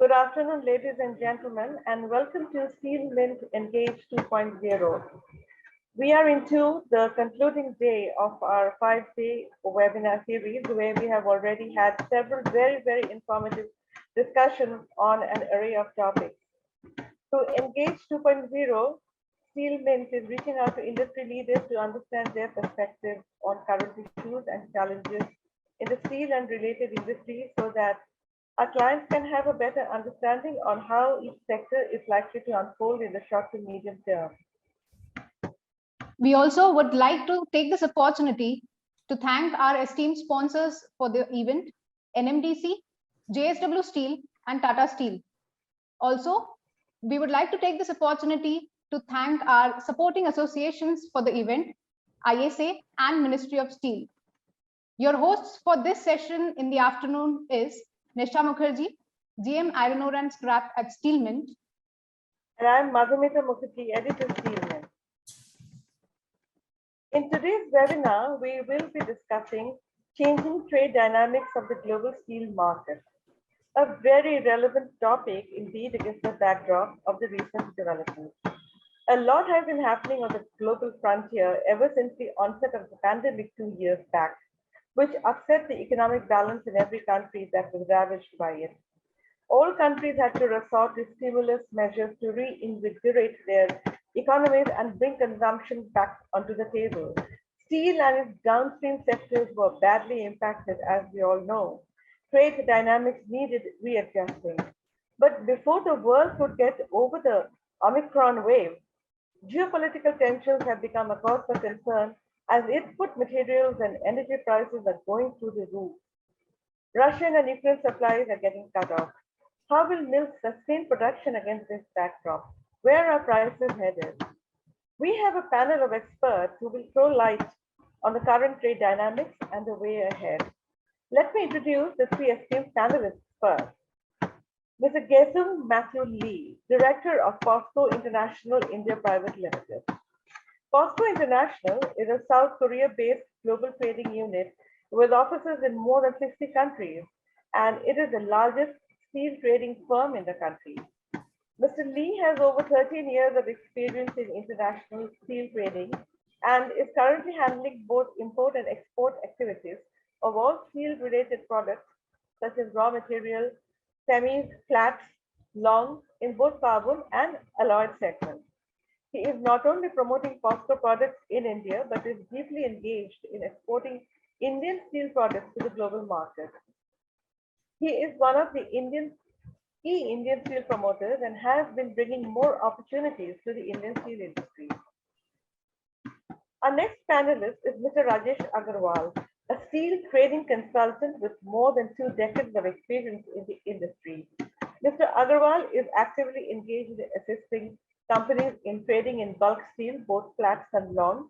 Good afternoon, ladies and gentlemen, and welcome to Steel Mint Engage 2.0. We are into the concluding day of our 5-day webinar series, where we have already had several very informative discussions on an array of topics. So Engage 2.0, Steel Mint is reaching out to industry leaders to understand their perspective on current issues and challenges in the steel and related industries so that our clients can have a better understanding on how each sector is likely to unfold in the short to medium term. We also would like to take this opportunity to thank our esteemed sponsors for the event, NMDC, JSW Steel, and Tata Steel. Also, we would like to take this opportunity to thank our supporting associations for the event, ISA and Ministry of Steel. Your hosts for this session in the afternoon is Nisha Mukherjee, GM Iron Ore and Scrap at Steel Mint. And I'm Madhumita Mukherjee, Editor Steel Mint. In today's webinar, we will be discussing changing trade dynamics of the global steel market. A very relevant topic indeed against the backdrop of the recent developments. A lot has been happening on the global frontier ever since the onset of the pandemic 2 years back, which upset the economic balance in every country that was ravaged by it. All countries had to resort to stimulus measures to reinvigorate their economies and bring consumption back onto the table. Steel and its downstream sectors were badly impacted, as we all know. Trade dynamics needed readjusting. But before the world could get over the Omicron wave, geopolitical tensions have become a cause for concern as input materials and energy prices are going through the roof. Russian and Ukraine supplies are getting cut off. How will mills sustain production against this backdrop? Where are prices headed? We have a panel of experts who will throw light on the current trade dynamics and the way ahead. Let me introduce the three esteemed panelists first. Mr. Gesum Matthew Lee, Director of POSCO International India Private Limited. POSCO International is a South Korea-based global trading unit with offices in more than 60 countries, and it is the largest steel trading firm in the country. Mr. Lee has over 13 years of experience in international steel trading and is currently handling both import and export activities of all steel-related products, such as raw material, semis, flats, longs in both carbon and alloyed segments. He is not only promoting POSCO products in India, but is deeply engaged in exporting Indian steel products to the global market. He is one of the key Indian steel promoters and has been bringing more opportunities to the Indian steel industry. Our next panelist is Mr. Rajesh Agarwal, a steel trading consultant with more than 2 decades of experience in the industry. Mr. Agarwal is actively engaged in assisting companies in trading in bulk steel, both flats and longs,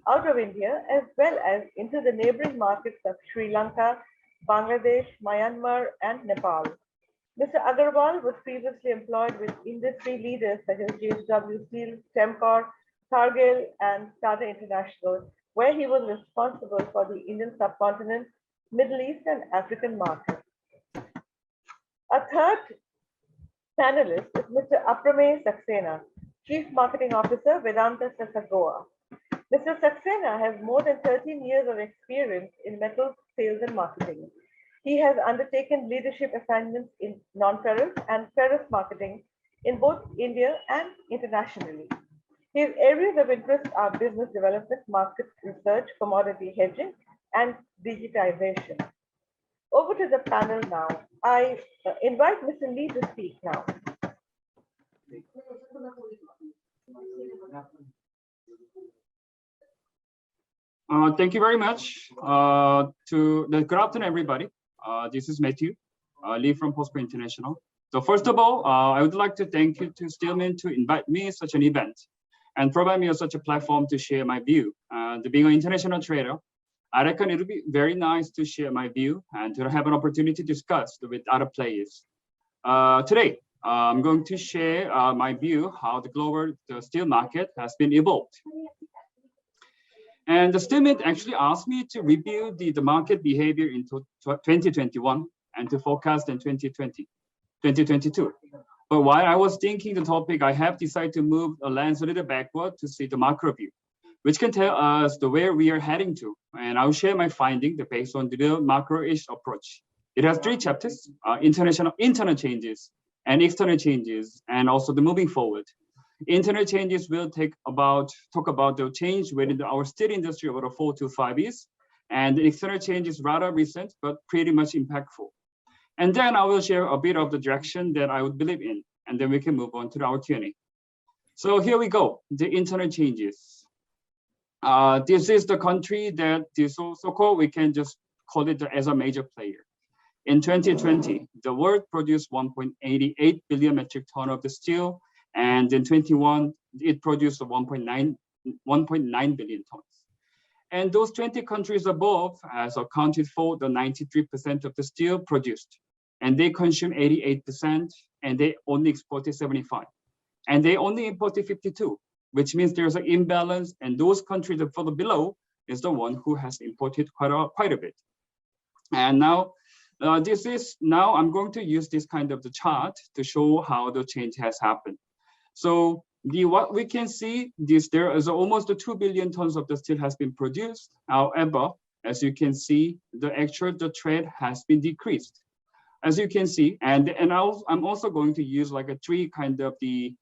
out of India, as well as into the neighboring markets of Sri Lanka, Bangladesh, Myanmar, and Nepal. Mr. Agarwal was previously employed with industry leaders such as JSW Steel, Semcor, Cargill, and Tata International, where he was responsible for the Indian subcontinent, Middle East, and African markets. A third panelist is Mr. Apramey Saxena, Chief Marketing Officer, Vedanta Sasagoa. Mr. Saxena has more than 13 years of experience in metals sales and marketing. He has undertaken leadership assignments in non-ferrous and ferrous marketing in both India and internationally. His areas of interest are business development, market research, commodity hedging, and digitization. Over to the panel now. I invite Mr. Lee to speak now. Thank you very much. Good afternoon, everybody. This is Matthew Lee from POSCO International. So first of all, I would like to thank you to Steel Mint to invite me to such an event and provide me such a platform to share my view. Being an international trader, I reckon it would be very nice to share my view and to have an opportunity to discuss with other players. Today, I'm going to share my view how the global steel market has been evolved. And the Steel Mint actually asked me to review the market behavior in 2021 and to forecast in 2020. 2022. But while I was thinking the topic, I have decided to move the lens a little backward to see the macro view, which can tell us the where we are heading to. And I'll share my finding based on the macro-ish approach. It has 3 chapters: internal changes and external changes, and also the moving forward. Internal changes will talk about the change within our steel industry over the 4 to 5 years, and the external change is rather recent but pretty much impactful. And then I will share a bit of the direction that I would believe in, and then we can move on to our Q&A. So here we go, the internal changes. This is the country that is so-called, we can just call it as a major player. In 2020, the world produced 1.88 billion metric ton of the steel, and in 21, it produced 1.9 billion tons. And those 20 countries above has accounted for the 93% of the steel produced. And they consume 88%, and they only exported 75. And they only imported 52, which means there's an imbalance, and those countries that further below is the one who has imported quite a bit. And now, I'm going to use this kind of the chart to show how the change has happened. So what we can see is there is almost 2 billion tons of the steel has been produced. However, as you can see, the trade has been decreased. As you can see, and I'm also going to use like a three kind of the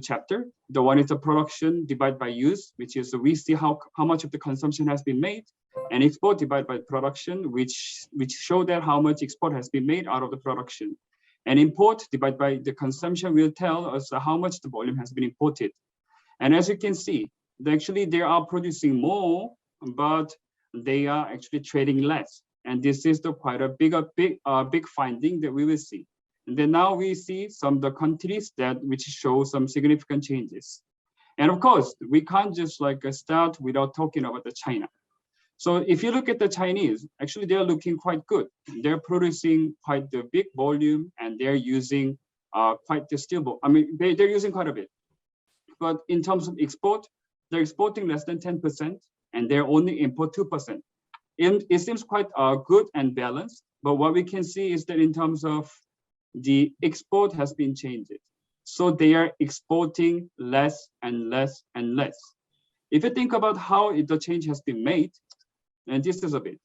chapter. The one is the production divided by use, which is we see how much of the consumption has been made, and export divided by production, which show that how much export has been made out of the production. And import divided by the consumption will tell us how much the volume has been imported. And as you can see, they are producing more, but they are actually trading less. And this is quite a big finding that we will see. And then now we see some of the countries which show some significant changes. And of course, we can't just start without talking about the China. So if you look at the Chinese, actually they're looking quite good. They're producing quite the big volume, and they're using quite the steel. They're using quite a bit. But in terms of export, they're exporting less than 10%, and they're only import 2%. It seems quite good and balanced, but what we can see is that in terms of the export has been changed. So they are exporting less and less and less. If you think about how the change has been made, and this is a bit.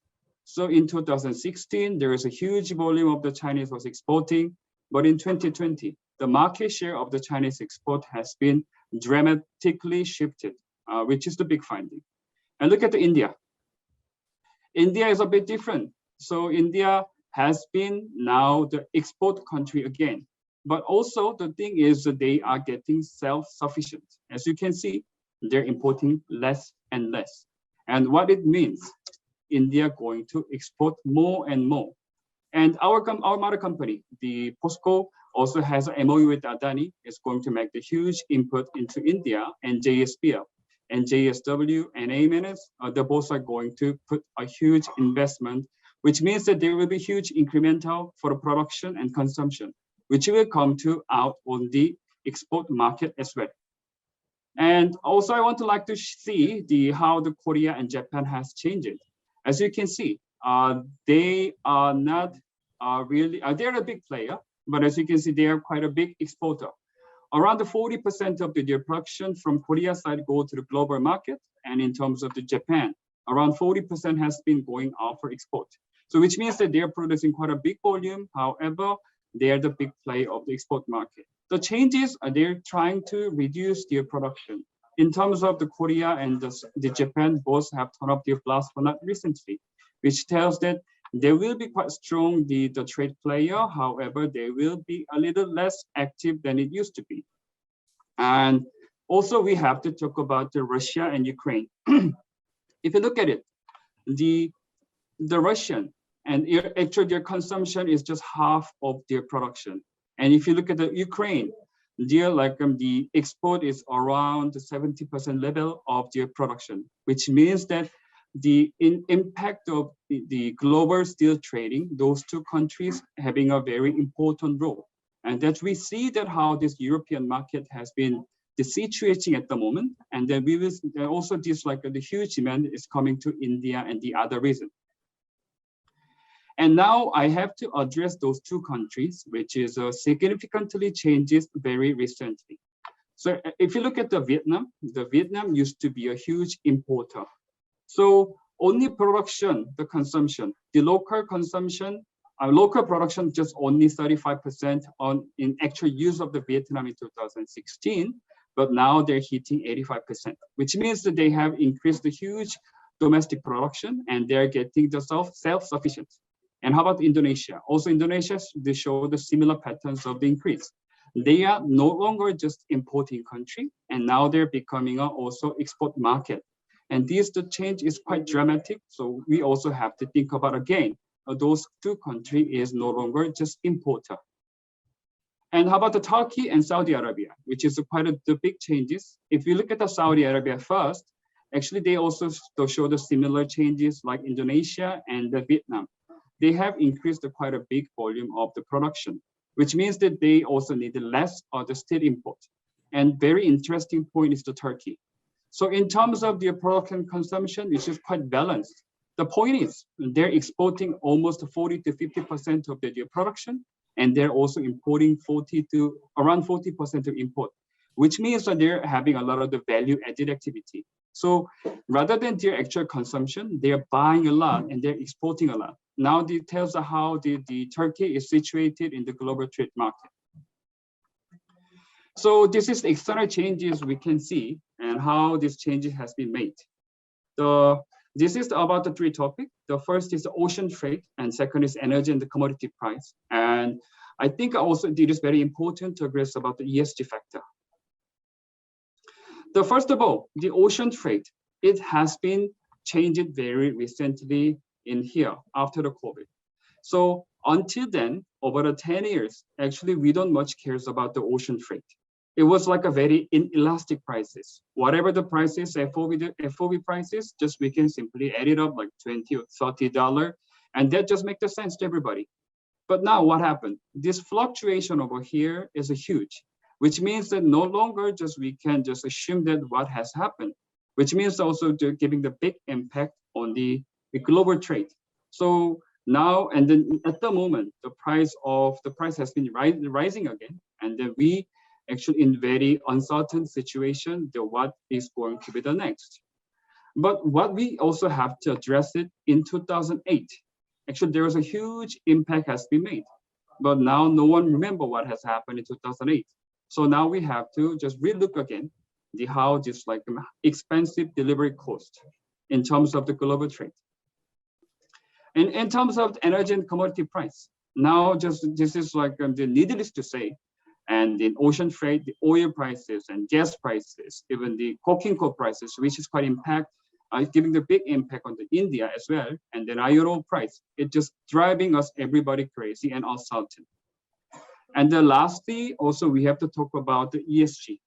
So in 2016, there is a huge volume of the Chinese was exporting, but in 2020, the market share of the Chinese export has been dramatically shifted, which is the big finding. And look at India. India is a bit different. So India has been now the export country again. But also the thing is that they are getting self-sufficient. As you can see, they're importing less and less. And what it means, India going to export more and more. And our mother company, the POSCO, also has an MOU with Adani. It's going to make the huge input into India, and JSPL. And JSW and AMNS, they both are going to put a huge investment, which means that there will be huge incremental for the production and consumption, which will come out on the export market as well. And also I want to see how the Korea and Japan has changed. As you can see, they are not really, they're a big player, but as you can see, they are quite a big exporter. Around 40% of their production from Korea side go to the global market, and in terms of the Japan, around 40% has been going out for export. So which means that they are producing quite a big volume. However, they are the big player of the export market. The changes are they're trying to reduce their production. In terms of the Korea and the Japan, both have turned up their blast furnace recently, which tells that they will be quite strong, the trade player. However, they will be a little less active than it used to be. And also we have to talk about Russia and Ukraine. If you look at it, the Russian, and actually their consumption is just half of their production. And if you look at the Ukraine, the export is around the 70% level of their production, which means that the impact of the global steel trading, those two countries having a very important role. And that we see that how this European market has been situating at the moment. And then we will also the huge demand is coming to India and the other region. And now I have to address those two countries, which is significantly changes very recently. So if you look at the Vietnam used to be a huge importer. So only production, the consumption, the local consumption, local production just only 35% in actual use of the Vietnam in 2016, but now they're hitting 85%, which means that they have increased the huge domestic production and they're getting the self-sufficient. And how about Indonesia? Also Indonesia, they show the similar patterns of the increase. They are no longer just importing country, and now they're becoming also export market. And the change is quite dramatic. So we also have to think about again, those two countries is no longer just importer. And how about the Turkey and Saudi Arabia, which is quite the big changes. If you look at the Saudi Arabia first, actually they also show the similar changes like Indonesia and the Vietnam. They have increased quite a big volume of the production, which means that they also need less of the steel import. And very interesting point is the Turkey. So in terms of their product and consumption, it's just quite balanced. The point is they're exporting almost 40 to 50% of their production, and they're also importing around 40% of import, which means that they're having a lot of the value added activity. So rather than their actual consumption, they're buying a lot and they're exporting a lot. Now it tells how the Turkey is situated in the global trade market. So this is the external changes we can see and how this changes has been made. This is about the three topics. The first is the ocean trade, and second is energy and the commodity price. And I think also it is very important to address about the ESG factor. The first of all, the ocean trade, it has been changed very recently in here after the COVID. So until then, over the 10 years, actually we don't much cares about the ocean trade. It was like a very inelastic prices. Whatever the prices, FOB prices, just we can simply add it up like $20 or $30, and that just makes sense to everybody. But now what happened? This fluctuation over here is a huge, which means that no longer just we can just assume that what has happened, which means also giving the big impact on the global trade. So now and then at the moment, the price has been rising again, and then we actually in very uncertain situation, what is going to be the next. But what we also have to address it in 2008, actually there was a huge impact has been made, but now no one remember what has happened in 2008. So now we have to just relook again how this like expensive delivery cost in terms of the global trade. And in terms of the energy and commodity price, now just this is like the needless to say, and in ocean trade, the oil prices and gas prices, even the coking coal prices, which is quite giving the big impact on the India as well, and then iron ore price, it's just driving us everybody crazy and uncertain. And then lastly, also we have to talk about the ESG.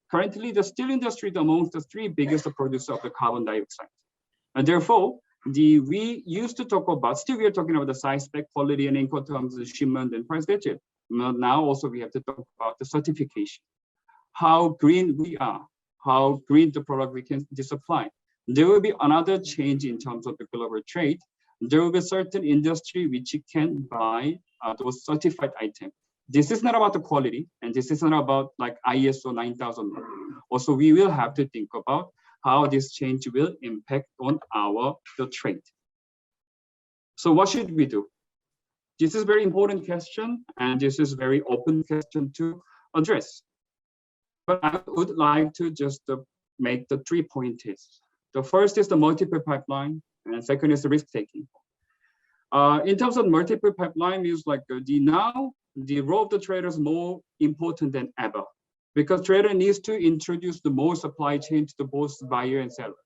Currently, the steel industry is amongst the three biggest producers of the carbon dioxide, and therefore we used to talk about, still we are talking about the size, spec, quality, and Incoterms, the shipment and price gadget. Now also we have to talk about the certification, how green we are, how green the product we can supply. There will be another change in terms of the global trade. There will be certain industry which you can buy those certified items. This is not about the quality, and this is not about like ISO 9000. Also, we will have to think about how this change will impact on the trade. So what should we do? This is a very important question, and this is a very open question to address. But I would like to just make the 3 points. The first is the multiple pipeline, and second is the risk taking. In terms of multiple pipeline, is like the role of the trader is more important than ever, because trader needs to introduce the more supply chain to the both buyer and seller.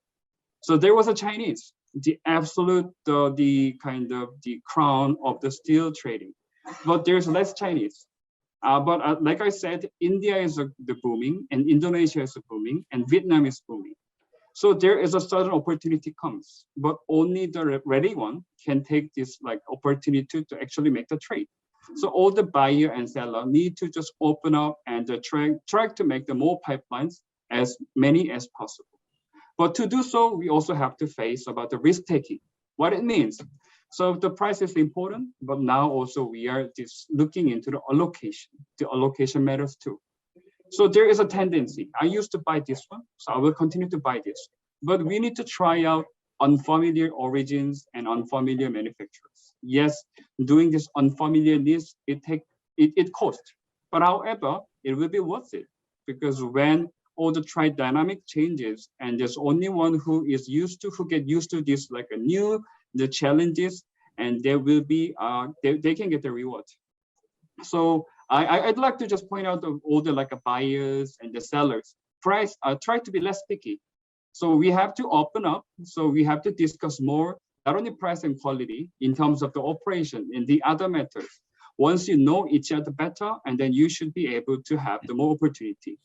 So there was a Chinese, the absolute, the kind of the crown of the steel trading, but there's less Chinese. But like I said, India is the booming, and Indonesia is booming, and Vietnam is booming. So there is a certain opportunity comes, but only the ready one can take this like opportunity to actually make the trade. So all the buyer and seller need to just open up and try to make the more pipelines, as many as possible. But to do so, we also have to face about the risk taking. What it means, So the price is important, but now also we are just looking into the allocation. The allocation matters too. So there is a tendency. I used to buy this one, so I will continue to buy this. But we need to try out unfamiliar origins and unfamiliar manufacturers. Yes, doing this unfamiliar needs, it costs. But however, it will be worth it, because when all the trade dynamic changes and there's only one who get used to this like the challenges, and there will be they can get the reward. So I'd like to just point out all the like buyers and the sellers try to be less picky. So we have to open up. So we have to discuss more, not only price and quality in terms of the operation and the other matters. Once you know each other better, and then you should be able to have the more opportunity.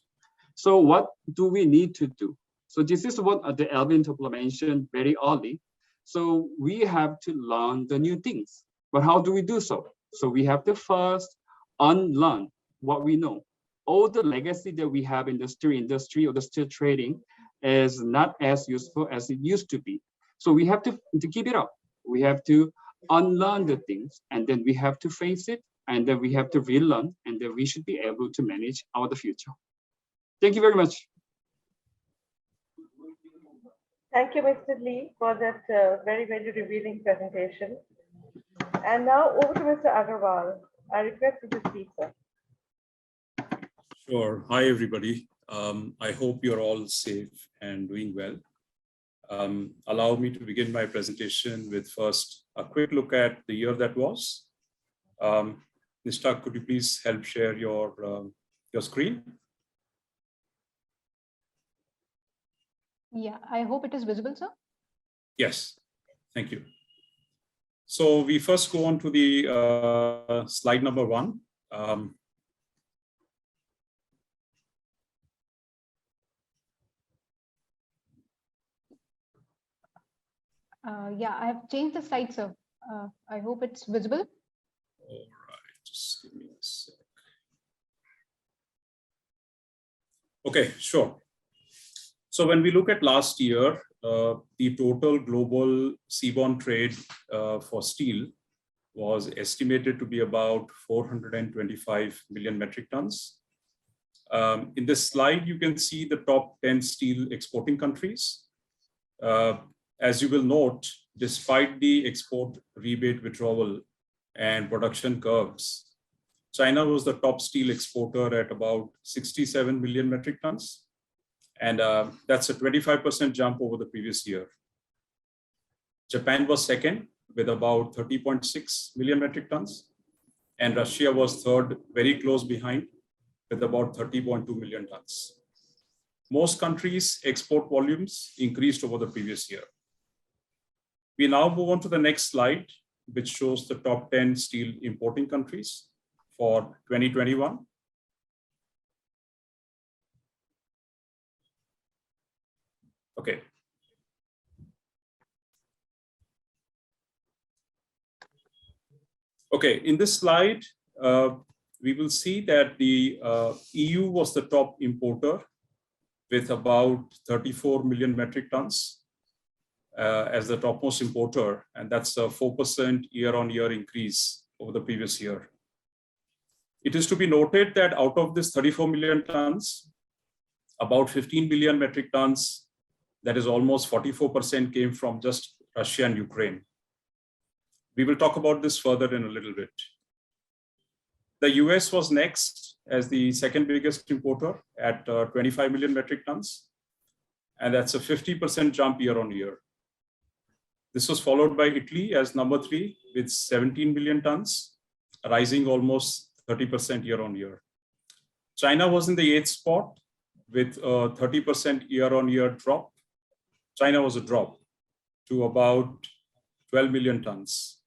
So what do we need to do? So this is what the Alvin Topla mentioned very early. So we have to learn the new things. But how do we do so? So we have to first unlearn what we know. All the legacy that we have in the steel industry or the steel trading is not as useful as it used to be. So we have to keep it up. We have to unlearn the things, and then we have to face it, and then we have to relearn, and then we should be able to manage the future. Thank you very much. Thank you, Mr. Lee, for that very, very revealing presentation. And now over to Mr. Agarwal. I request you to speak, sir. Sure. Hi, everybody. I hope you're all safe and doing well. Allow me to begin my presentation with first a quick look at the year that was. Nishta, could you please help share your screen? Yeah, I hope it is visible, sir. Yes, thank you. So we first go on to the slide number 1. Yeah, I have changed the slide, sir. I hope it's visible. All right, just give me a sec. Okay, sure. So when we look at last year, the total global seaborne trade for steel was estimated to be about 425 million metric tons. In this slide, you can see the top 10 steel exporting countries. As you will note, despite the export rebate withdrawal and production curves, China was the top steel exporter at about 67 million metric tons. And that's a 25% jump over the previous year. Japan was second with about 30.6 million metric tons. And Russia was third, very close behind, with about 30.2 million tons. Most countries' export volumes increased over the previous year. We now move on to the next slide, which shows the top 10 steel importing countries for 2021. Okay. Okay, in this slide, we will see that the EU was the top importer with about 34 million metric tons as the topmost importer, and that's a 4% year-on-year increase over the previous year. It is to be noted that out of this 34 million tons, about 15 million metric tons, that is almost 44%, came from just Russia and Ukraine. We will talk about this further in a little bit. The US was next as the second biggest importer at 25 million metric tons. And that's a 50% jump year on year. This was followed by Italy as number 3 with 17 million tons, rising almost 30% year on year. China was in the 8th spot with a 30% year on year drop. China was a drop to about 12 million tons.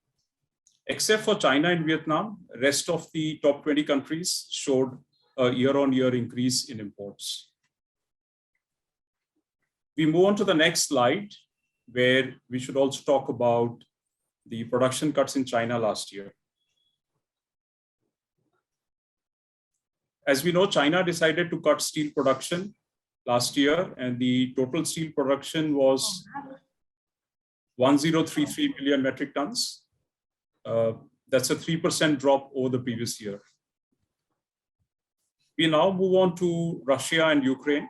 Except for China and Vietnam, rest of the top 20 countries showed a year-on-year increase in imports. We move on to the next slide, where we should also talk about the production cuts in China last year. As we know, China decided to cut steel production last year, and the total steel production was 1033 million metric tons. That's a 3% drop over the previous year. We now move on to Russia and Ukraine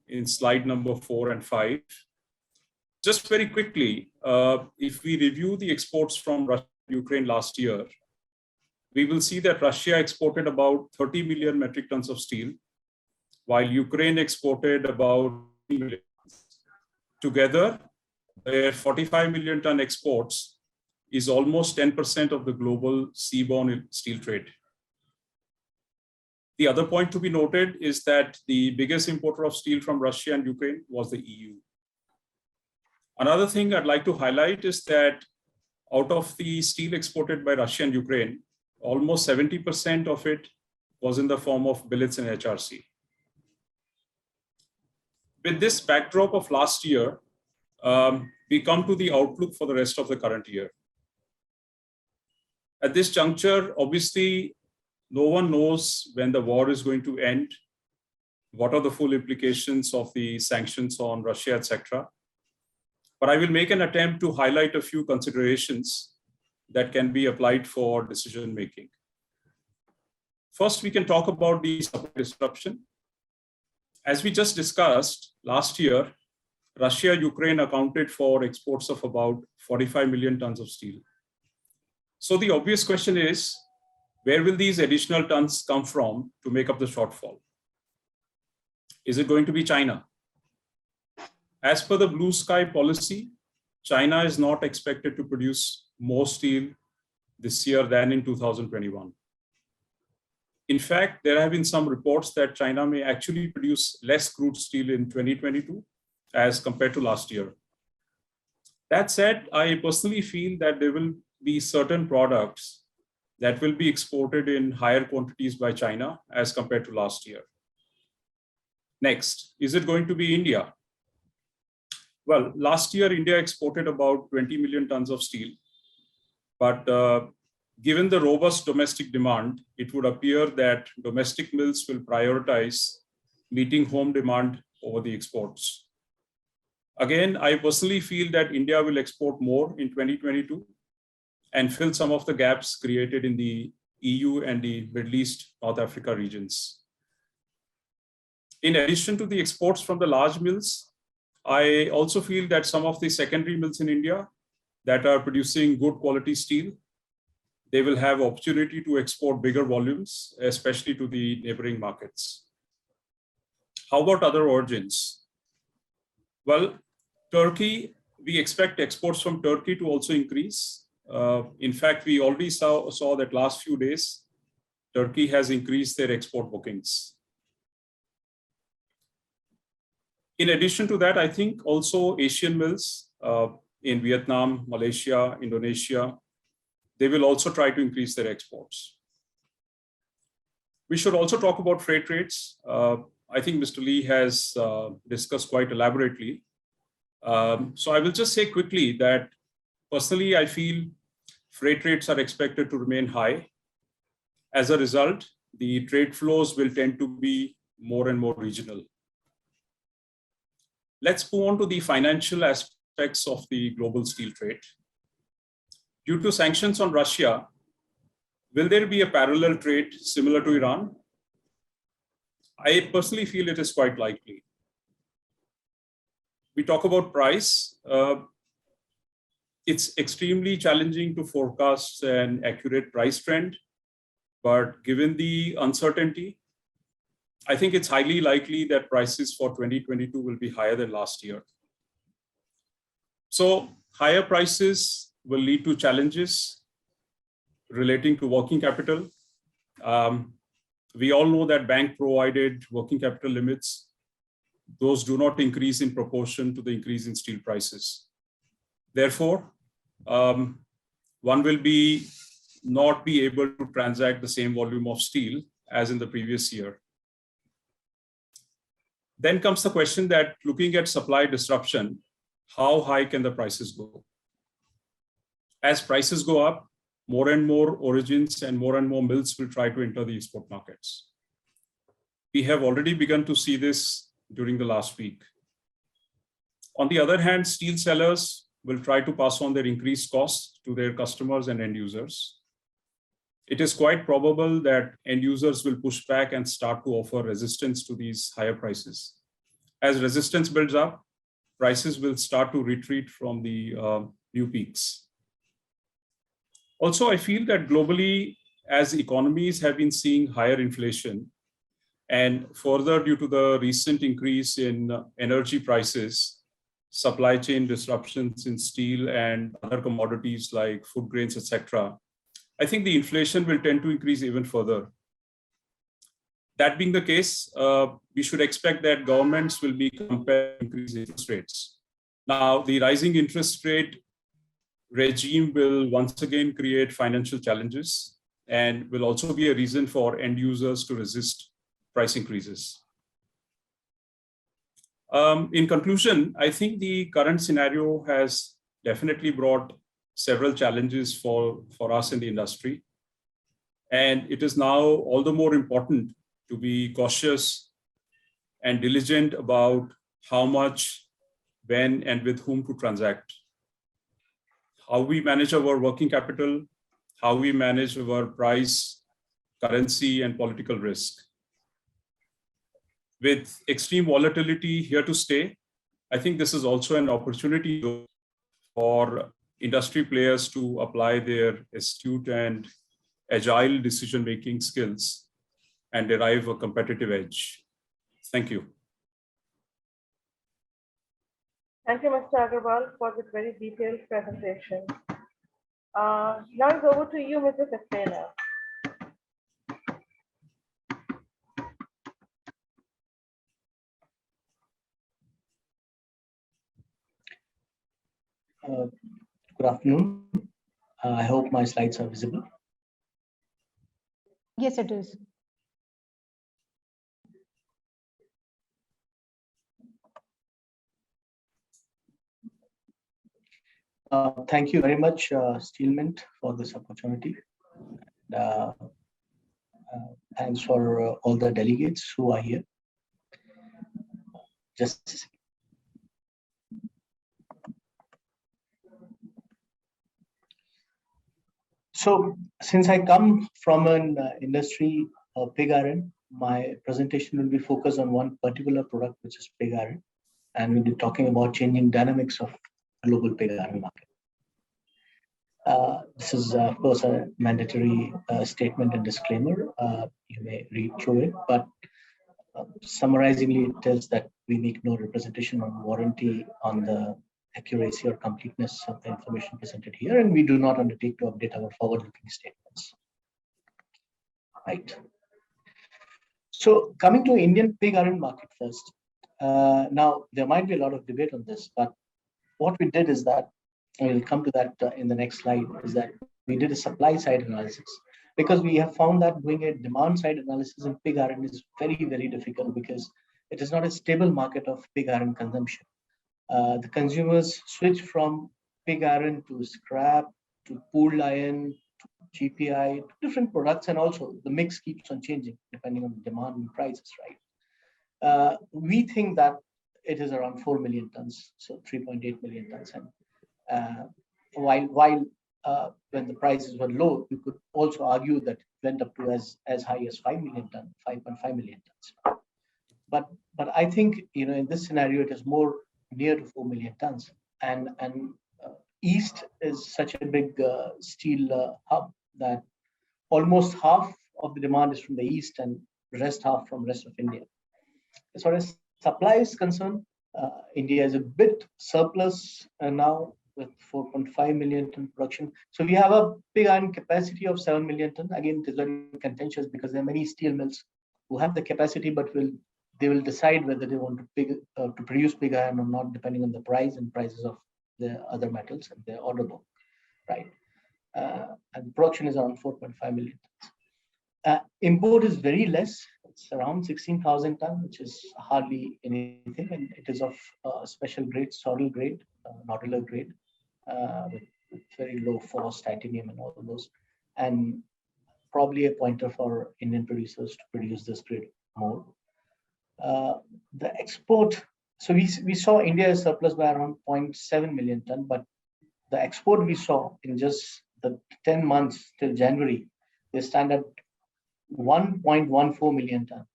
in slide number 4 and 5. Just very quickly, if we review the exports from Russia and Ukraine last year, we will see that Russia exported about 30 million metric tons of steel, while Ukraine exported about 20 million tons. Together, their 45 million ton exports is almost 10% of the global seaborne steel trade. The other point to be noted is that the biggest importer of steel from Russia and Ukraine was the EU. Another thing I'd like to highlight is that out of the steel exported by Russia and Ukraine, almost 70% of it was in the form of billets and HRC. With this backdrop of last year, we come to the outlook for the rest of the current year. At this juncture, obviously, no one knows when the war is going to end, what are the full implications of the sanctions on Russia, etc. But I will make an attempt to highlight a few considerations that can be applied for decision making. First, we can talk about the supply disruption. As we just discussed, last year, Russia, Ukraine accounted for exports of about 45 million tons of steel. So the obvious question is, where will these additional tons come from to make up the shortfall? Is it going to be China? As per the blue sky policy, China is not expected to produce more steel this year than in 2021. In fact, there have been some reports that China may actually produce less crude steel in 2022 as compared to last year. That said, I personally feel that there will be certain products that will be exported in higher quantities by China as compared to last year. Next, is it going to be India? Well, last year, India exported about 20 million tons of steel. But given the robust domestic demand, it would appear that domestic mills will prioritize meeting home demand over the exports. Again, I personally feel that India will export more in 2022 and fill some of the gaps created in the EU and the Middle East, North Africa regions. In addition to the exports from the large mills, I also feel that some of the secondary mills in India that are producing good quality steel, they will have opportunity to export bigger volumes, especially to the neighboring markets. How about other origins? Well, Turkey, we expect exports from Turkey to also increase. In fact, we already saw that last few days, Turkey has increased their export bookings. In addition to that, I think also Asian mills in Vietnam, Malaysia, Indonesia, they will also try to increase their exports. We should also talk about freight rates. I think Mr. Lee has discussed quite elaborately. So I will just say quickly that personally, I feel freight rates are expected to remain high. As a result, the trade flows will tend to be more and more regional. Let's move on to the financial aspects of the global steel trade. Due to sanctions on Russia, will there be a parallel trade similar to Iran? I personally feel it is quite likely. We talk about price. It's extremely challenging to forecast an accurate price trend, but given the uncertainty, I think it's highly likely that prices for 2022 will be higher than last year. So higher prices will lead to challenges relating to working capital. We all know that bank provided working capital limits. Those do not increase in proportion to the increase in steel prices. Therefore, one will not be able to transact the same volume of steel as in the previous year. Then comes the question that looking at supply disruption, how high can the prices go? As prices go up, more and more origins and more mills will try to enter the export markets. We have already begun to see this during the last week. On the other hand, steel sellers will try to pass on their increased costs to their customers and end users. It is quite probable that end users will push back and start to offer resistance to these higher prices. As resistance builds up, prices will start to retreat from the new peaks. Also, I feel that globally, as economies have been seeing higher inflation, and further due to the recent increase in energy prices, supply chain disruptions in steel and other commodities like food grains, etc., I think the inflation will tend to increase even further. That being the case, we should expect that governments will be compelled to increase interest rates. Now, the rising interest rate regime will once again create financial challenges and will also be a reason for end users to resist price increases. In conclusion, I think the current scenario has definitely brought several challenges for us in the industry. And it is now all the more important to be cautious and diligent about how much, when, and with whom to transact. How we manage our working capital, how we manage our price, currency, and political risk. With extreme volatility here to stay, I think this is also an opportunity for industry players to apply their astute and agile decision-making skills and derive a competitive edge. Thank you. Thank you, Mr. Agarwal, for this very detailed presentation. Now it's over to you, Mr. Saxena. Good afternoon. I hope my slides are visible. Yes, it is. Thank you very much, Steelmint, for this opportunity. Thanks for all the delegates who are here. Just a second. So, since I come from an industry of pig iron, my presentation will be focused on one particular product, which is pig iron, and we'll be talking about changing dynamics of global pig iron market. This is, of course, a mandatory statement and disclaimer. You may read through it, but summarizingly, it tells that we make no representation or warranty on the accuracy or completeness of the information presented here, and we do not undertake to update our forward-looking statements. Right. So, coming to Indian pig iron market first. Now, there might be a lot of debate on this, but what we did is that, and we'll come to that in the next slide, is that we did a supply side analysis, because we have found that doing a demand side analysis in pig iron is very, very difficult, because it is not a stable market of pig iron consumption. The consumers switch from pig iron to scrap, to pooled iron, to GPI, to different products, and also the mix keeps on changing depending on the demand and prices, right? We think that it is around 4 million tons, so 3.8 million tons. And while when the prices were low, you could also argue that it went up to as high as 5 million tons, 5.5 million tons. But I think, you know, in this scenario, it is more near to 4 million tons. And East is such a big steel hub that almost half of the demand is from the East and the rest half from the rest of India. As far as supply is concerned, India is a bit surplus now with 4.5 million ton production. So we have a pig iron capacity of 7 million ton. Again, it is very contentious because there are many steel mills who have the capacity, but they will decide whether they want to produce pig iron or not, depending on the price and prices of the other metals and their order book, right? And production is around 4.5 million tons. Import is very less. It's around 16,000 tons, which is hardly anything, and it is of special grade, sorrel grade, nodular grade, with very low force, titanium, and all of those, and probably a pointer for Indian producers to produce this grade more. The export, so we saw India is surplus by around 0.7 million ton, but the export we saw in just the 10 months till January, they stand at 1.14 million ton,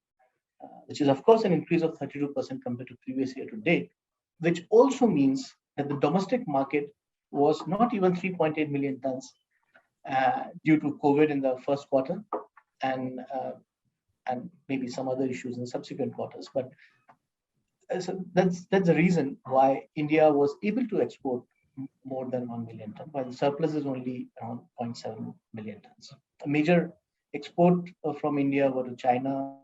which is of course an increase of 32% compared to previous year to date, which also means that the domestic market was not even 3.8 million tons due to COVID in the first quarter and maybe some other issues in subsequent quarters. But so that's the reason why India was able to export more than 1 million tons, while the surplus is only around 0.7 million tons. A major export from India were to China,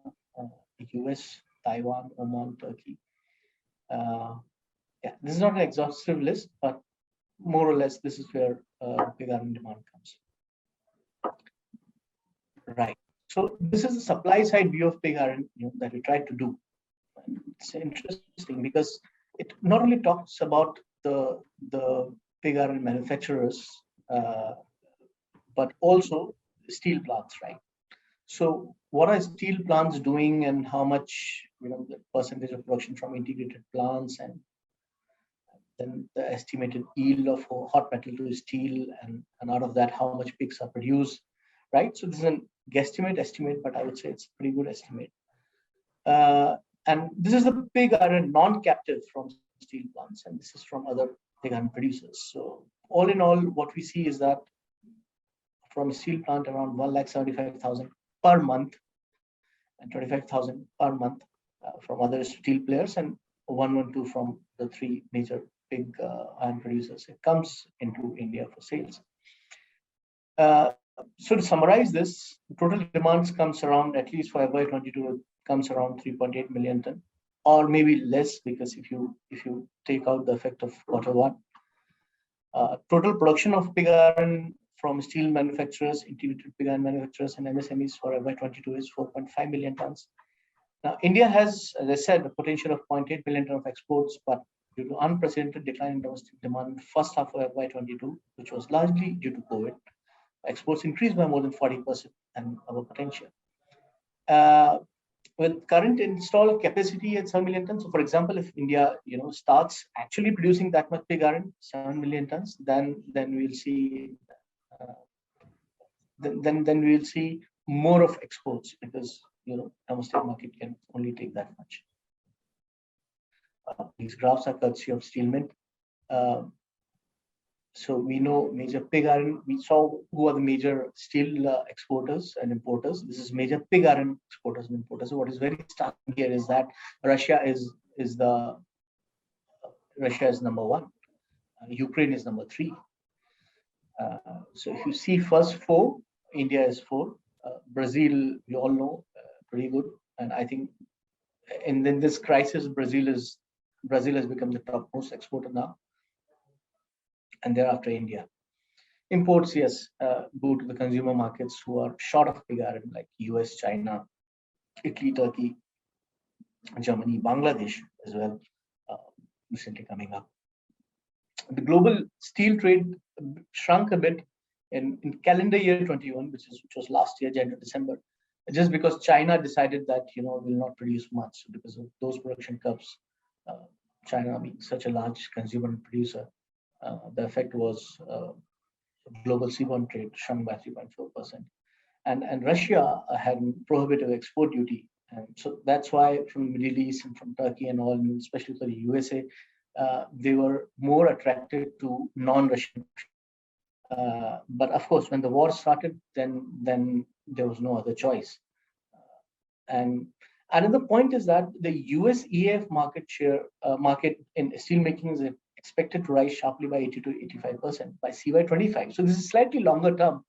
US, Taiwan, Oman, Turkey. Yeah, this is not an exhaustive list, but more or less this is where pig iron demand comes. Right. So this is the supply side view of pig iron that we tried to do. And it's interesting because it not only talks about the pig iron manufacturers, but also steel plants, right? So what are steel plants doing, and how much the percentage of production from integrated plants, and then the estimated yield of hot metal to steel, and out of that how much pigs are produced, right? So this is a guesstimate estimate, but I would say it's a pretty good estimate. And this is the pig iron non-captive from steel plants, and this is from other pig iron producers. So all in all, what we see is that from a steel plant around 1,75,000 per month, and 25,000 per month from other steel players, and 112 from the three major pig iron producers. It comes into India for sales. So to summarize this, the total demands comes around, at least for FY22, comes around 3.8 million ton, or maybe less, because if you take out the effect of Q1, total production of pig iron from steel manufacturers, integrated pig iron manufacturers, and MSMEs for FY22 is 4.5 million tons. Now, India has, as I said, a potential of 0.8 million ton of exports, but due to unprecedented decline in domestic demand in the first half of FY22, which was largely due to COVID, exports increased by more than 40% and our potential. With current installed capacity at 7 million tons, so for example, if India starts actually producing that much pig iron, 7 million tons, then we'll see then we'll see more of exports, because domestic market can only take that much. These graphs are courtesy of Steel Mint. So we know major pig iron. We saw who are the major steel exporters and importers. This is major pig iron exporters and importers. So what is very stark here is that Russia is number one. Ukraine is number 3. So if you see first 4, India is 4. Brazil, we all know, pretty good. And I think, and in this crisis, Brazil has become the topmost exporter now. And thereafter India. Imports, yes, go to the consumer markets who are short of pig iron, like US, China, Italy, Turkey, Germany, Bangladesh as well, recently coming up. The global steel trade shrunk a bit in calendar year 21, which was last year, January, December, just because China decided that will not produce much because of those production curbs. China being such a large consumer and producer, the effect was global seaborne trade shrunk by 3.4%, and Russia had prohibitive export duty, and so that's why from the Middle East and from Turkey and all, and especially for the USA, they were more attracted to non-Russian. But of course, when the war started, then there was no other choice. And another point is that the US EAF market in steelmaking is expected to rise sharply by 80 to 85% by CY25. So this is slightly longer term,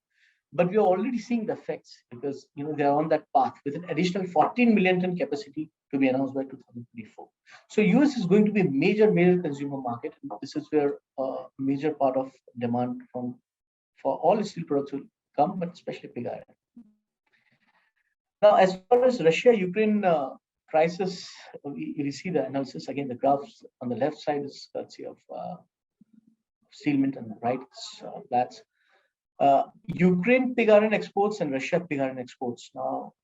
but we are already seeing the effects, because they are on that path with an additional 14 million ton capacity to be announced by 2024. So US is going to be a major consumer market. This is where a major part of demand for all steel products will come, but especially pig iron. Now, as far as Russia-Ukraine crisis, we see the analysis again. The graphs on the left side is courtesy of Steel Mint, and the right is Platts. Ukraine pig iron exports and Russia pig iron exports. Now,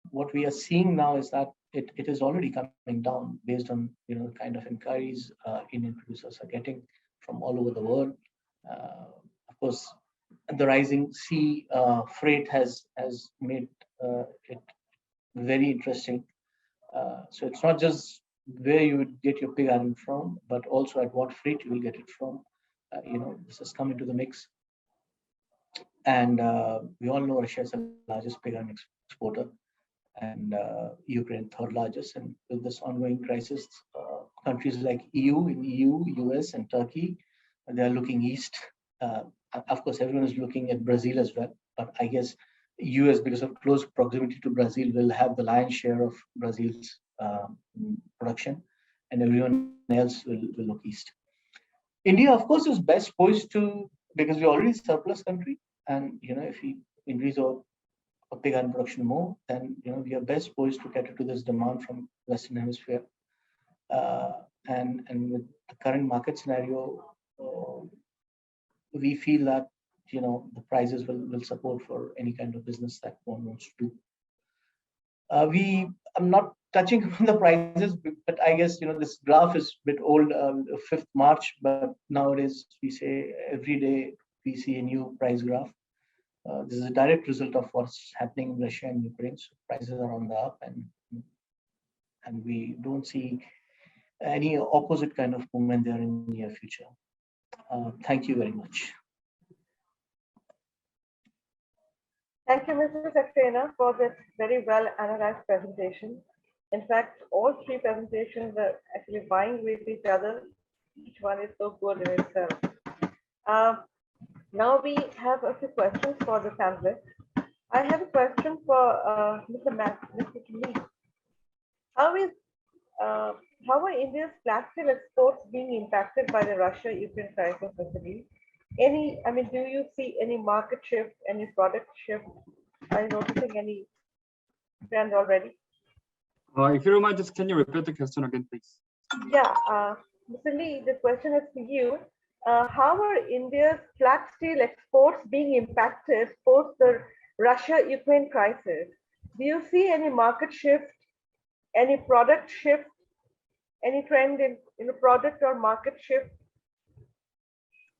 what we are seeing now is that it is already coming down based on the kind of inquiries Indian producers are getting from all over the world. Of course, the rising sea freight has made it very interesting. So it's not just where you would get your pig iron from, but also at what freight you will get it from. This has come into the mix. And we all know Russia is the largest pig iron exporter, and Ukraine third largest. And with this ongoing crisis, countries like EU, US, and Turkey, they are looking east. Of course, everyone is looking at Brazil as well, but I guess US, because of close proximity to Brazil, will have the lion's share of Brazil's production, and everyone else will look east. India, of course, is best poised to, because we're already a surplus country, and if we increase our pig iron production more, then we are best poised to cater to this demand from Western Hemisphere. And with the current market scenario, we feel that the prices will support for any kind of business that one wants to do. I'm not touching on the prices, but I guess this graph is a bit old, 5th March, but nowadays we say every day we see a new price graph. This is a direct result of what's happening in Russia and Ukraine. So prices are on the up, and we don't see any opposite kind of movement there in the near future. Thank you very much. Thank you, Mr. Saxena, for this very well analyzed presentation. In fact, all three presentations are actually vying with each other. Each one is so good in itself. Now we have a few questions for the panelists. I have a question for Mr. Lee. How are India's flat steel exports being impacted by the Russia-Ukraine crisis, Mr. Lee? Do you see any market shift, any product shift? Are you noticing any trend already? If you don't mind, just can you repeat the question again, please? Yeah, Mr. Lee, the question is for you. How are India's flat steel exports being impacted post the Russia-Ukraine crisis? Do you see any market shift, any product shift, any trend in a product or market shift?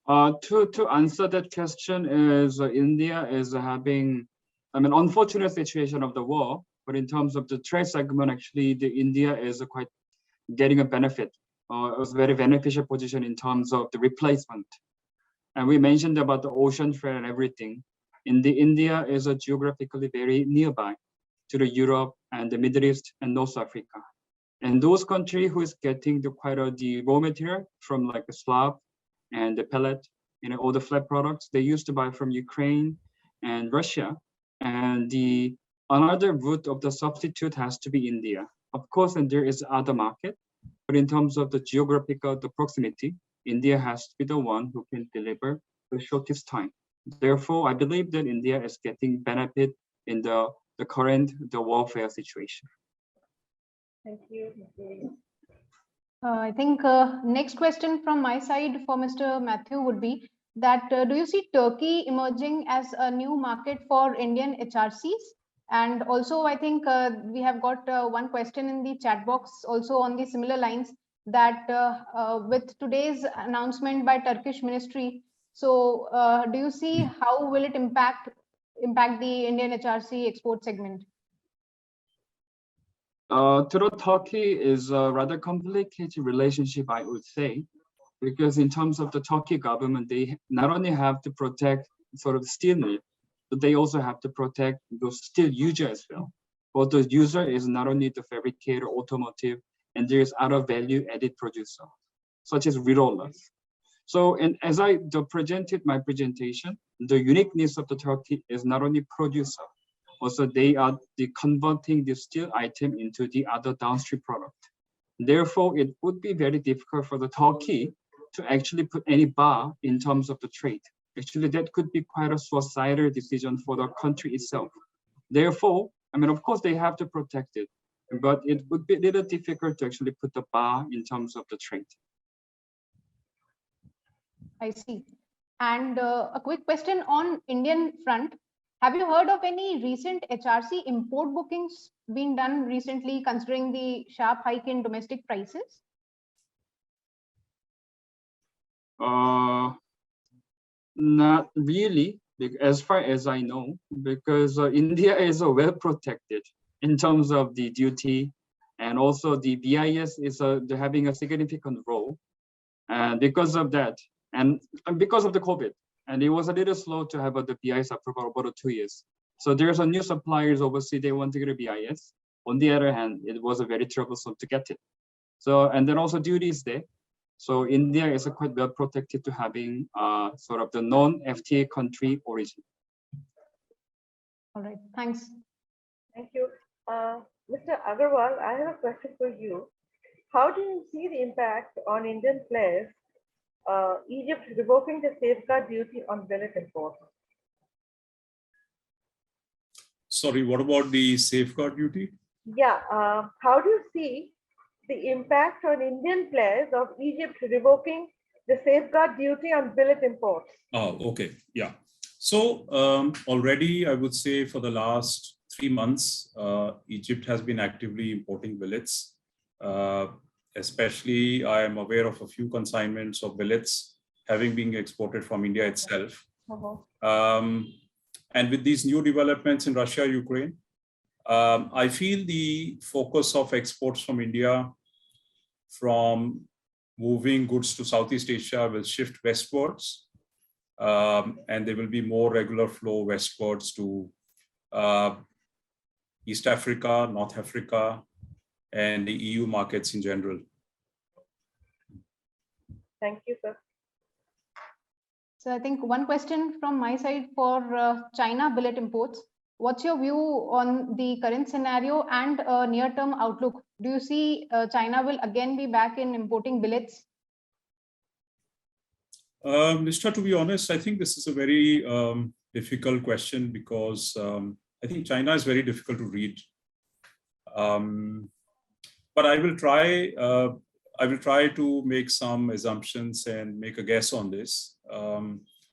To answer that question is India is having, unfortunate situation of the war, but in terms of the trade segment, actually, India is quite getting a benefit. It was a very beneficial position in terms of the replacement. And we mentioned about the ocean trade and everything. India is geographically very nearby to the Europe and the Middle East and North Africa. And those countries who is getting the raw material from like the slab and the pellet, all the flat products they used to buy from Ukraine and Russia. And another route of the substitute has to be India. Of course, and there is other market, but in terms of the geographical, the proximity, India has to be the one who can deliver the shortest time. Therefore, I believe that India is getting benefit in the current warfare situation. Thank you. I think next question from my side for Mr. Matthew would be that do you see Turkey emerging as a new market for Indian HRCs? And also, I think we have got one question in the chat box also on the similar lines that with today's announcement by Turkish ministry, so do you see how will it impact the Indian HRC export segment? Turkey is a rather complicated relationship, I would say, because in terms of the Turkey government, they not only have to protect sort of steel mill, but they also have to protect those steel users as well. But the user is not only the fabricator, automotive, and there's other value-added producer, such as rerollers. So, and as I presented my presentation, the uniqueness of the Turkey is not only producer, also they are converting the steel item into the other downstream product. Therefore, it would be very difficult for the Turkey to actually put any bar in terms of the trade. Actually, that could be quite a suicidal decision for the country itself. Therefore, of course, they have to protect it, but it would be a little difficult to actually put the bar in terms of the trade. I see. And a quick question on Indian front. Have you heard of any recent HRC import bookings being done recently considering the sharp hike in domestic prices? Not really, as far as I know, because India is well protected in terms of the duty, and also the BIS is they're having a significant role. And because of that, and because of the COVID, and it was a little slow to have the BIS approval about 2 years. So there's a new suppliers overseas, they want to get a BIS. On the other hand, it was a very troublesome to get it. So, and then also duties there. So India is quite well protected to having sort of the non-FTA country origin. All right, thanks. Thank you. Mr. Agarwal, I have a question for you. How do you see the impact on Indian players, Egypt revoking the safeguard duty on billet imports? Sorry, what about the safeguard duty? Yeah, how do you see the impact on Indian players of Egypt revoking the safeguard duty on billet imports? Oh, okay, yeah. So already I would say for the last 3 months, Egypt has been actively importing billets. Especially I am aware of a few consignments of billets having been exported from India itself. And with these new developments in Russia, Ukraine, I feel the focus of exports from India from moving goods to Southeast Asia will shift westwards. And there will be more regular flow westwards to East Africa, North Africa, and the EU markets in general. Thank you, sir. So I think one question from my side for China billet imports. What's your view on the current scenario and near-term outlook? Do you see China will again be back in importing billets? Nishta, to be honest, I think this is a very difficult question because I think China is very difficult to read. But I will try to make some assumptions and make a guess on this.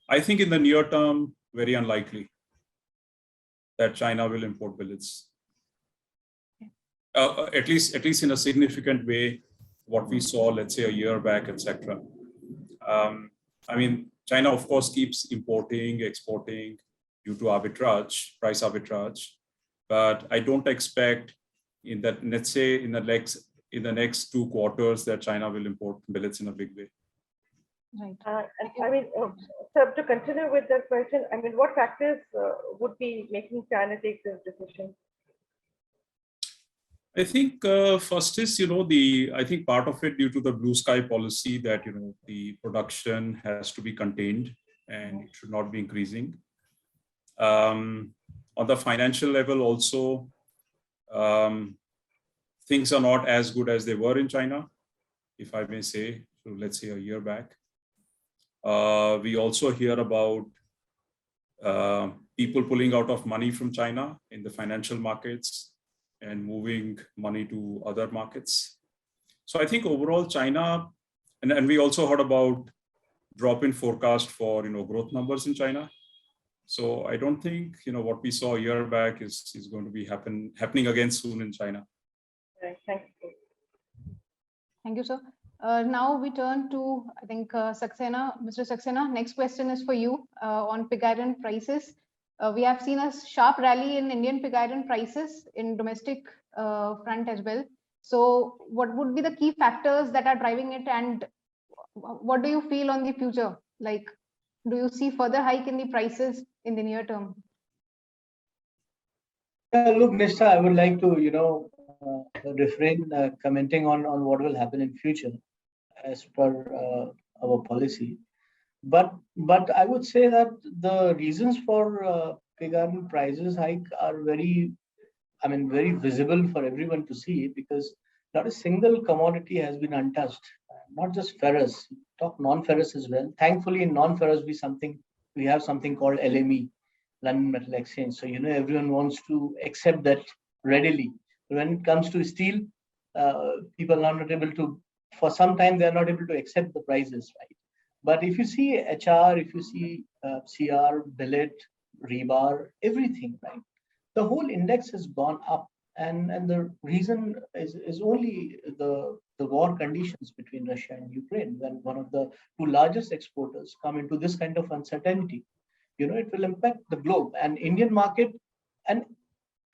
I think in the near term, very unlikely that China will import billets. At least in a significant way, what we saw, let's say a year back, etc. I mean, China, of course, keeps importing, exporting due to arbitrage, price arbitrage. But I don't expect in that, let's say in the next 2 quarters that China will import billets in a big way. Right. I mean, sir, to continue with that question, I mean, what factors would be making China take this decision? I think first is, I think part of it due to the blue sky policy that, the production has to be contained and it should not be increasing. On the financial level also, things are not as good as they were in China, if I may say, so let's say a year back. We also hear about people pulling out of money from China in the financial markets and moving money to other markets. So I think overall China, and we also heard about drop in forecast for growth numbers in China. So I don't think what we saw a year back is going to be happening again soon in China. Right, thank you. Thank you, sir. Now we turn to, I think, Saxena. Mr. Saxena, next question is for you on pig iron prices. We have seen a sharp rally in Indian pig iron prices in domestic front as well. So what would be the key factors that are driving it, and what do you feel on the future? Like, do you see further hike in the prices in the near term? Look, Nishta, I would like to, refrain commenting on what will happen in future as per our policy. But I would say that the reasons for pig iron prices hike are very visible for everyone to see, because not a single commodity has been untouched. Not just ferrous, talk non-ferrous as well. Thankfully, in non-ferrous we have something called LME, London Metal Exchange. So everyone wants to accept that readily. When it comes to steel, people are not able to. For some time, they are not able to accept the prices, right? But if you see HR, if you see CR, billet, rebar, everything, right? The whole index has gone up And the reason is only the war conditions between Russia and Ukraine. When one of the two largest exporters come into this kind of uncertainty, it will impact the globe and Indian market. And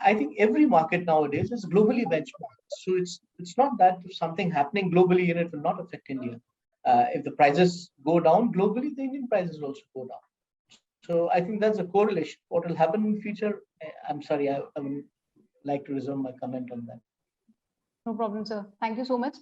I think every market nowadays is globally benchmarked. So it's not that if something happening globally, it will not affect India. If the prices go down globally, the Indian prices also go down. So I think that's a correlation. What will happen in future? I'm sorry, I would like to resume my comment on that. No problem, sir. Thank you so much.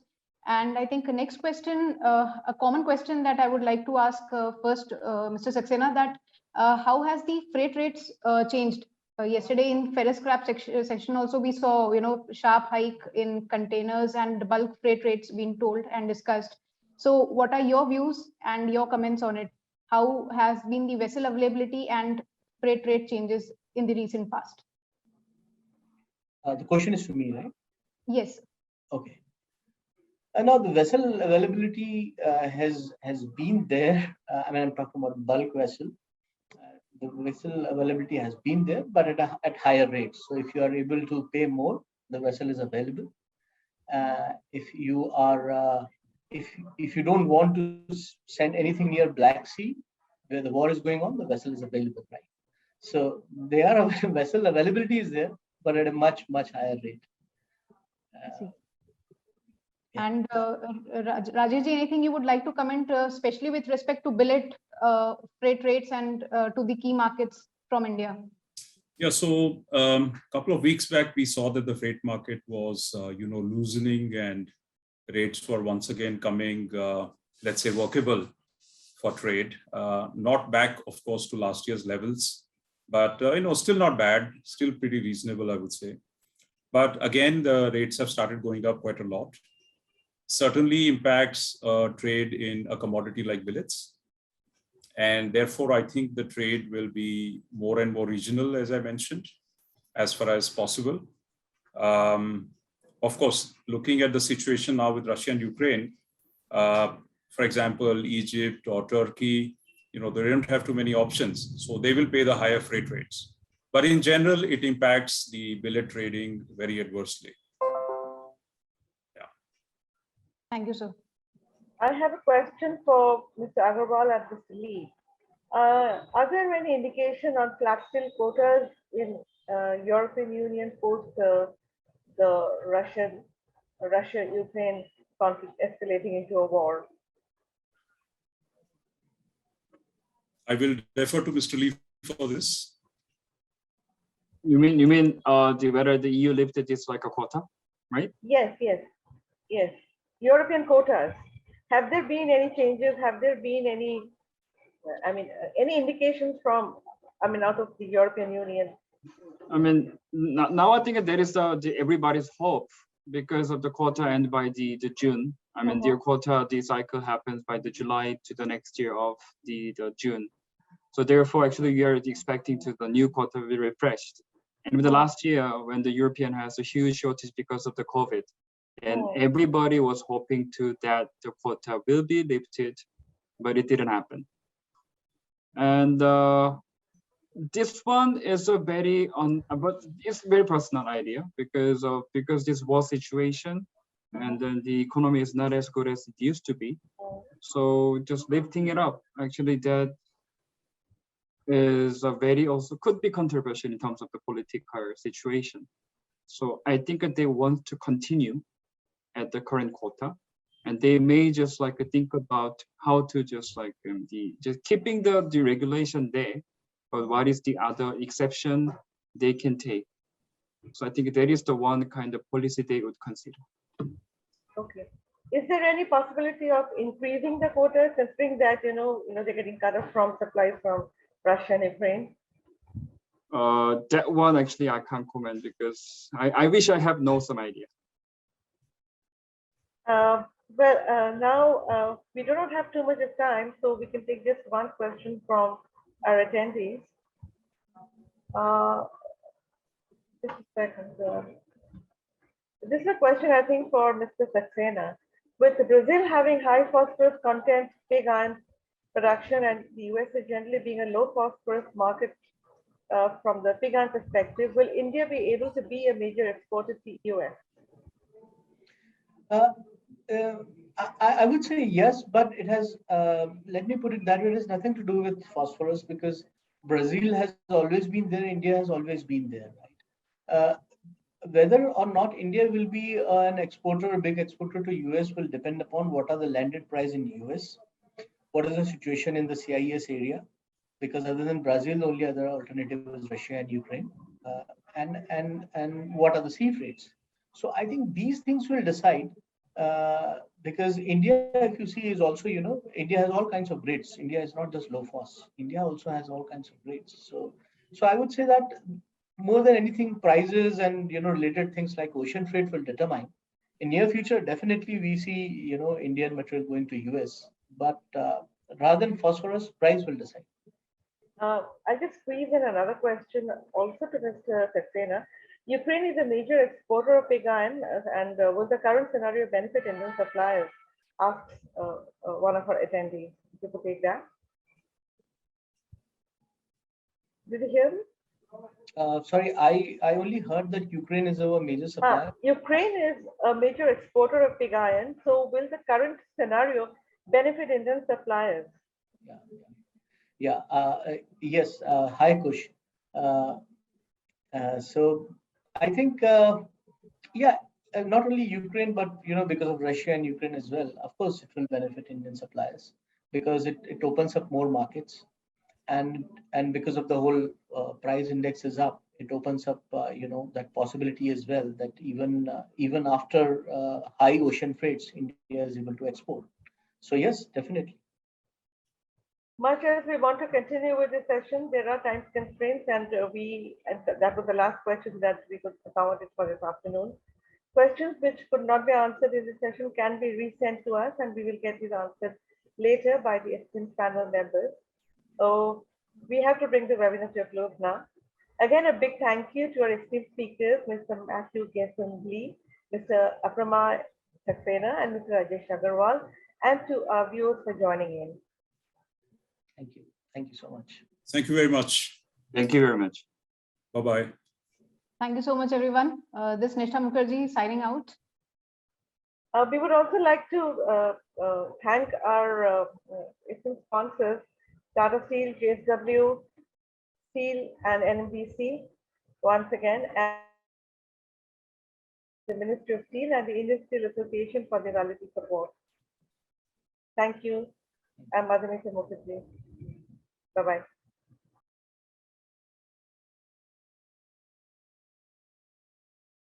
And I think the next question, a common question that I would like to ask first, Mr. Saxena, that how has the freight rates changed? Yesterday in ferrous scrap section also we saw, sharp hike in containers and bulk freight rates being told and discussed. So what are your views and your comments on it? How has been the vessel availability and freight rate changes in the recent past? The question is to me, right? Yes. Okay. Now the vessel availability has been there. I'm talking about bulk vessel. The vessel availability has been there, but at higher rates. So if you are able to pay more, the vessel is available. If you are, if you don't want to send anything near Black Sea, where the war is going on, the vessel is available, right? So vessel availability is there, but at a much higher rate. And Rajesh ji, anything you would like to comment, especially with respect to billet freight rates and to the key markets from India? Yeah, so a couple of weeks back, we saw that the freight market was, loosening and rates were once again coming, let's say, workable for trade. Not back, of course, to last year's levels, but, still not bad, still pretty reasonable, I would say. But again, the rates have started going up quite a lot. Certainly impacts trade in a commodity like billets. And therefore, I think the trade will be more and more regional, as I mentioned, as far as possible. Of course, looking at the situation now with Russia and Ukraine, for example, Egypt or Turkey, they don't have too many options. So they will pay the higher freight rates. But in general, it impacts the billet trading very adversely. Thank you, sir. I have a question for Mr. Agarwal and Mr. Lee. Are there any indication on flat steel quotas in European Union post the Russia-Ukraine conflict escalating into a war? I will defer to Mr. Lee for this. You mean whether the EU lifted this like a quota, right? Yes. European quotas. Have there been any changes? Have there been any, any indications from, out of the European Union? Now I think there is everybody's hope because of the quota end by the June. Their quota, the cycle happens by the July to the next year of the June. So therefore, actually, we are expecting the new quota will be refreshed. And with the last year, when the European has a huge shortage because of the COVID, and everybody was hoping that the quota will be lifted, but it didn't happen. And this one is but it's very personal idea because this war situation, and then the economy is not as good as it used to be. So just lifting it up, actually, that is also could be controversial in terms of the political situation. So I think that they want to continue at the current quota, and they may just think about how to just keeping the regulation there, but what is the other exception they can take. So I think that is the one kind of policy they would consider. Okay. Is there any possibility of increasing the quota, considering that they're getting cut off from supplies from Russia and Ukraine? That one actually I can't comment because I wish I have some idea. Now we do not have too much of time, so we can take just one question from our attendees. Just a second. This is a question, I think, for Mr. Saxena. With Brazil having high phosphorus content pig iron production and the USA generally being a low phosphorus market from the pig iron perspective, will India be able to be a major exporter to the US? I would say yes, but it has, let me put it that way, it has nothing to do with phosphorus because Brazil has always been there, India has always been there, right? Whether or not India will be an exporter, a big exporter to US will depend upon what are the landed price in US, what is the situation in the CIS area, because other than Brazil, the only other alternative is Russia and Ukraine, and what are the sea freights. So I think these things will decide because India, if you see, is also, India has all kinds of grades. India is not just low phos. India also has all kinds of grades. So I would say that more than anything, prices and related things like ocean freight will determine. In near future, definitely we see Indian material going to US, but rather than phosphorus, price will decide. I'll just squeeze in another question also to Mr. Saxena. Ukraine is a major exporter of pig iron, and will the current scenario benefit Indian suppliers? Asks one of our attendees. If you could take that. Did you hear me? Sorry, I only heard that Ukraine is our major supplier. Ukraine is a major exporter of pig iron. So will the current scenario benefit Indian suppliers? Yes. Hi, Kush. So I think, not only Ukraine, but because of Russia and Ukraine as well, of course, it will benefit Indian suppliers because it opens up more markets, and because of the whole price index is up, it opens up that possibility as well that even after high ocean freights, India is able to export. So yes, definitely. Much as we want to continue with this session, there are time constraints, and that was the last question that we could accommodate for this afternoon. Questions which could not be answered in this session can be resent to us, and we will get these answered later by the esteemed panel members. So we have to bring the webinar to a close now. Again, a big thank you to our esteemed speakers, Mr. Matthew Gerson Lee, Mr. Aprama Saxena, and Mr. Rajesh Agarwal, and to our viewers for joining in. Thank you. Thank you so much. Thank you very much. Thank you very much. Bye-bye. Thank you so much, everyone. This is Nishtha Mukherjee signing out. We would also like to thank our esteemed sponsors, Tata Steel, JSW, Steel, and NMDC once again, and the Ministry of Steel and the Indian Steel Association for their relative support. Thank you. I'm Madhumita Mukherjee. Bye-bye.